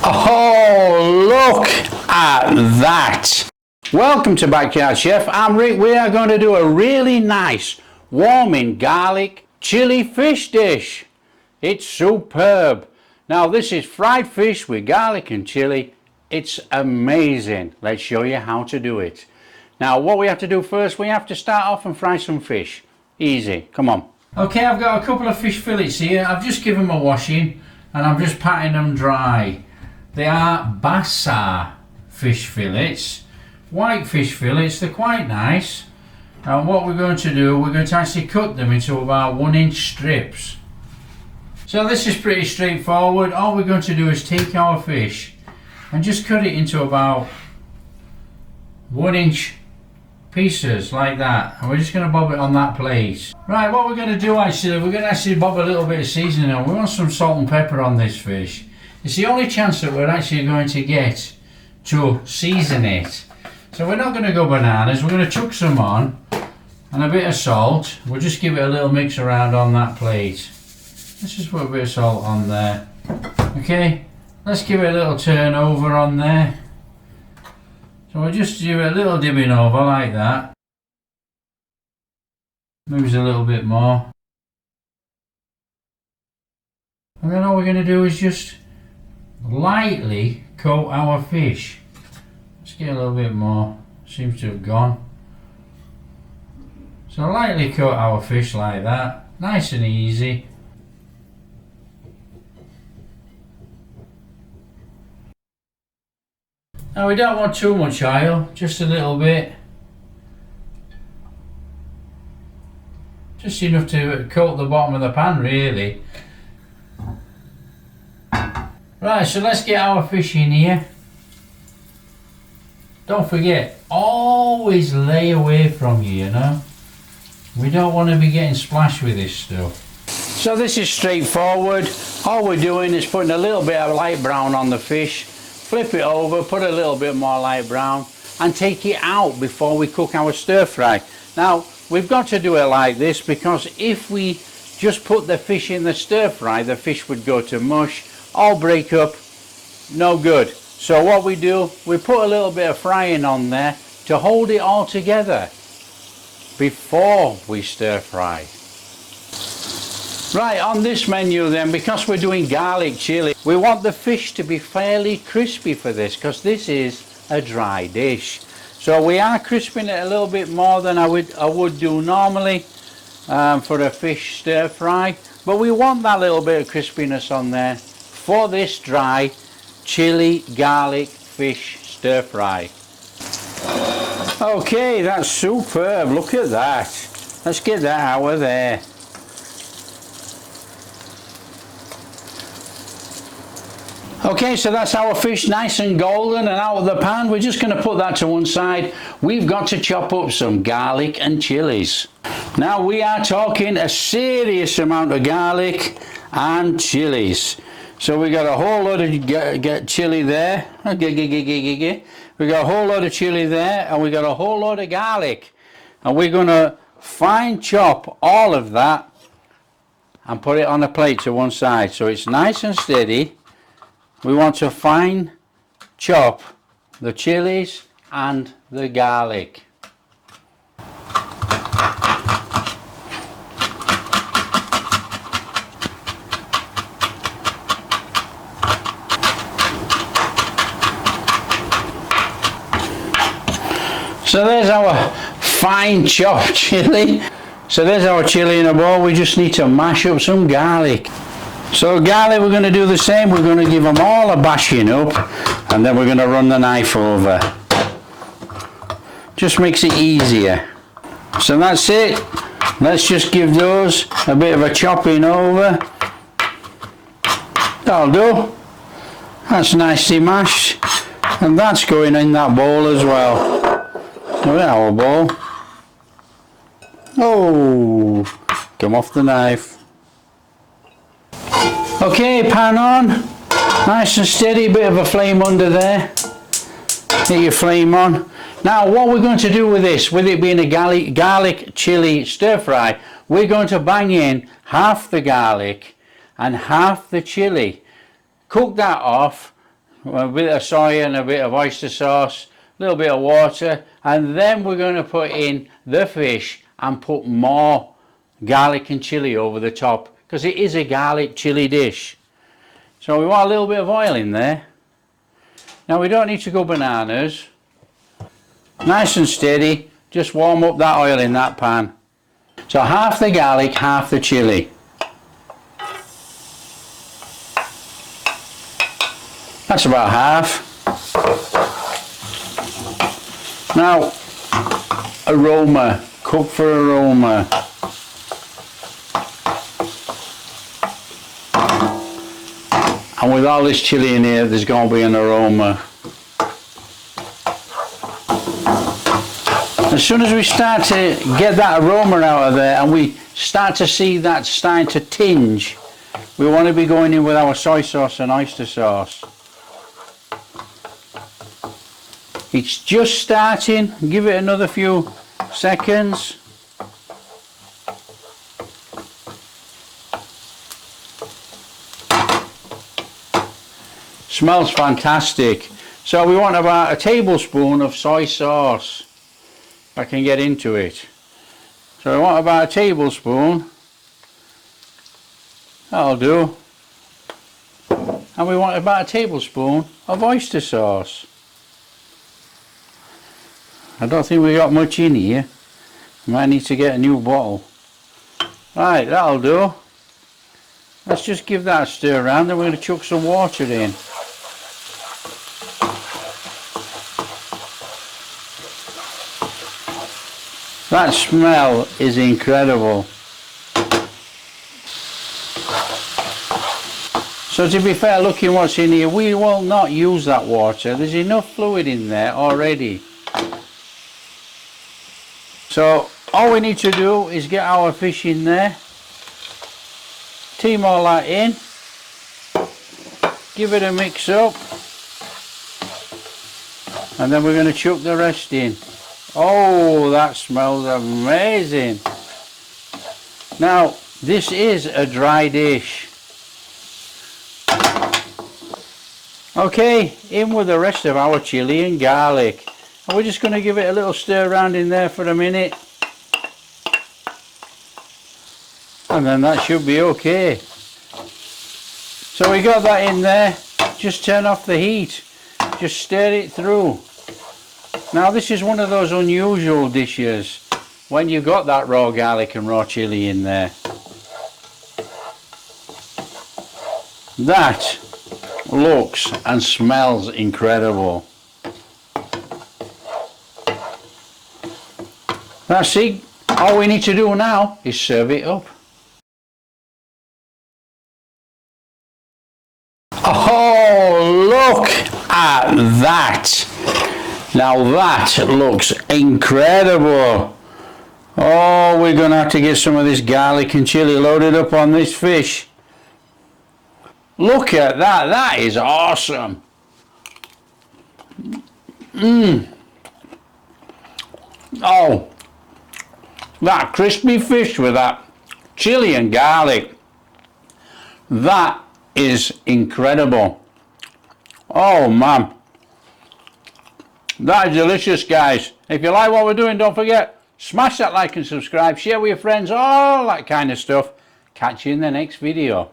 Oh, look at that. Welcome to Backyard Chef. I'm Rick. We are going to do a really nice warming garlic chili fish dish. It's superb. Now this is fried fish with garlic and chili. It's amazing. Let's show you how to do it. Now what we have to do first, we have to start off and fry some fish. Easy, come on. Okay, I've got a couple of fish fillets here. I've just given them a washing and I'm just patting them dry. They are Bassa fish fillets, white fish fillets. They're quite nice. And what we're going to do, we're going to actually cut them into about 1-inch strips. So this is pretty straightforward. All we're going to do is take our fish and just cut it into about 1-inch pieces like that, and we're just going to bob it on that plate. Right, what we're going to do actually, we're going to actually bob a little bit of seasoning on. We want some salt and pepper on this fish. It's the only chance that we're actually going to get to season it. So we're not going to go bananas. We're going to chuck some on and a bit of salt. We'll just give it a little mix around on that plate. Let's just put a bit of salt on there. Okay, let's give it a little turn over on there. So we'll just do a little dipping over like that. Moves a little bit more. And then all we're going to do is just lightly coat our fish. Let's get a little bit more. Seems to have gone. So lightly coat our fish like that. Nice and easy. Now we don't want too much oil, just a little bit. Just enough to coat the bottom of the pan really. Right, so let's get our fish in here. Don't forget, always lay away from you, you know. We don't want to be getting splashed with this stuff. So this is straightforward. All we're doing is putting a little bit of light brown on the fish. Flip it over, put a little bit more light brown and take it out before we cook our stir fry. Now we've got to do it like this because if we just put the fish in the stir fry, the fish would go to mush, all break up, no good. So what we do, we put a little bit of frying on there to hold it all together before we stir fry. Right, on this menu then, because we're doing garlic chili, we want the fish to be fairly crispy for this because this is a dry dish. So we are crisping it a little bit more than I would do normally for a fish stir fry, but we want that little bit of crispiness on there for this dry chili garlic fish stir fry. Okay, that's superb. Look at that. Let's get that out of there. Okay, so that's our fish nice and golden and out of the pan. We're just going to put that to one side. We've got to chop up some garlic and chilies. Now we are talking a serious amount of garlic and chilies. So we got a whole lot of chili there. We got a whole lot of chili there and we got a whole lot of garlic. And we're going to fine chop all of that and put it on a plate to one side so it's nice and steady. We want to fine chop the chilies and the garlic. So there's our fine chopped chili. So there's our chili in a bowl. We just need to mash up some garlic. So garlic, we're going to do the same. We're going to give them all a bashing up and then we're going to run the knife over. Just makes it easier. So that's it. Let's just give those a bit of a chopping over. That'll do. That's nicely mashed. And that's going in that bowl as well. Look at our bowl. Oh, come off the knife. Okay, pan on, nice and steady, bit of a flame under there, get your flame on. Now what we're going to do with this, with it being a garlic chili stir fry, we're going to bang in half the garlic and half the chili. Cook that off, a bit of soy and a bit of oyster sauce, a little bit of water, and then we're going to put in the fish and put more garlic and chili over the top, because it is a garlic chili dish. So we want a little bit of oil in there. Now we don't need to go bananas. Nice and steady, just warm up that oil in that pan. So half the garlic, half the chili. That's about half. Now, aroma, cook for aroma. And with all this chili in here, there's going to be an aroma. As soon as we start to get that aroma out of there and we start to see that starting to tinge, we want to be going in with our soy sauce and oyster sauce. It's just starting, give it another few seconds. Smells fantastic. So we want about a tablespoon of soy sauce. If I can get into it. So we want about a tablespoon. That'll do. And we want about a tablespoon of oyster sauce. I don't think we got much in here. Might need to get a new bottle. Right, that'll do. Let's just give that a stir around, then we're going to chuck some water in. That smell is incredible. So to be fair, looking what's in here, we will not use that water. There's enough fluid in there already. So all we need to do is get our fish in there, team all that in, give it a mix up, and then we're going to chuck the rest in. Oh, that smells amazing. Now, this is a dry dish. Okay, in with the rest of our chili and garlic. And we're just going to give it a little stir around in there for a minute. And then that should be okay. So we got that in there. Just turn off the heat. Just stir it through. Now this is one of those unusual dishes when you've got that raw garlic and raw chili in there. That looks and smells incredible. That's it. All we need to do now is serve it up. Oh, look at that. Now that looks incredible. Oh, we're going to have to get some of this garlic and chili loaded up on this fish. Look at that. That is awesome. Oh, that crispy fish with that chili and garlic. That is incredible. Oh man. That is delicious, guys. If you like what we're doing, don't forget, smash that like and subscribe, share with your friends, all that kind of stuff. Catch you in the next video.